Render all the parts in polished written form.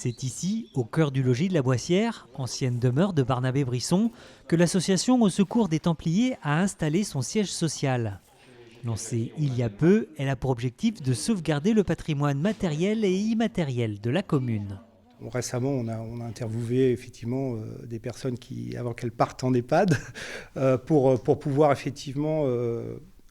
C'est ici, au cœur du logis de la Boissière, ancienne demeure de Barnabé Brisson, que l'association Au Secours des Templiers a installé son siège social. Lancée il y a peu, elle a pour objectif de sauvegarder le patrimoine matériel et immatériel de la commune. Récemment, on a interviewé effectivement des personnes qui, avant qu'elles partent en EHPAD, pour pouvoir effectivement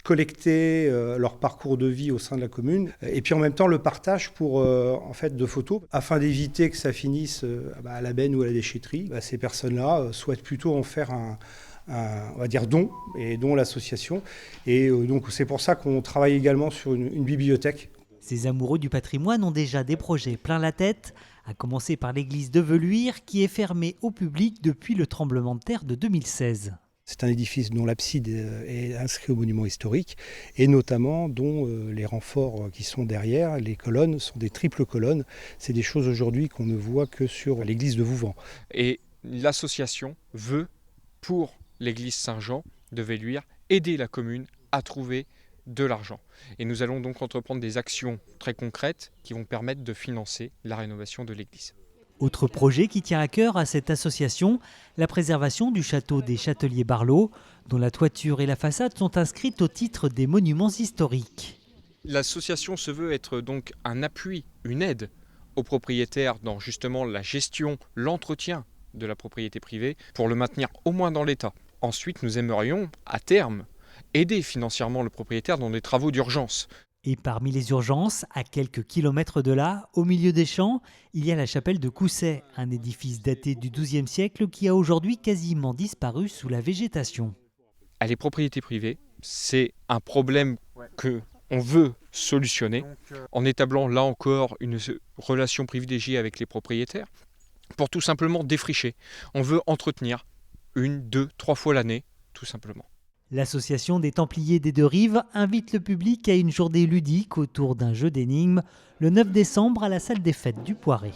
collecter leur parcours de vie au sein de la commune, et puis en même temps le partage en fait de photos, afin d'éviter que ça finisse à la benne ou à la déchetterie. Ces personnes-là souhaitent plutôt en faire on va dire don, et don à l'association. Et donc c'est pour ça qu'on travaille également sur une bibliothèque. Ces amoureux du patrimoine ont déjà des projets plein la tête, à commencer par l'église de Veluire qui est fermée au public depuis le tremblement de terre de 2016. C'est un édifice dont l'abside est inscrit au monument historique, et notamment dont les renforts qui sont derrière, les colonnes, sont des triples colonnes. C'est des choses aujourd'hui qu'on ne voit que sur l'église de Vouvant. Et l'association veut, pour l'église Saint-Jean de Veluire, aider la commune à trouver de l'argent. Et nous allons donc entreprendre des actions très concrètes qui vont permettre de financer la rénovation de l'église. Autre projet qui tient à cœur à cette association, la préservation du château des Châteliers-Barlot, dont la toiture et la façade sont inscrites au titre des monuments historiques. L'association se veut être donc un appui, une aide aux propriétaires dans justement la gestion, l'entretien de la propriété privée pour le maintenir au moins dans l'état. Ensuite, nous aimerions, à terme, aider financièrement le propriétaire dans des travaux d'urgence. Et parmi les urgences, à quelques kilomètres de là, au milieu des champs, il y a la chapelle de Cousset, un édifice daté du XIIe siècle qui a aujourd'hui quasiment disparu sous la végétation. Elle est propriété privée, c'est un problème que on veut solutionner en établant là encore une relation privilégiée avec les propriétaires pour tout simplement défricher. On veut entretenir 1, 2, 3 fois l'année, tout simplement. L'association des Templiers des Deux Rives invite le public à une journée ludique autour d'un jeu d'énigmes le 9 décembre à la salle des fêtes du Poiré.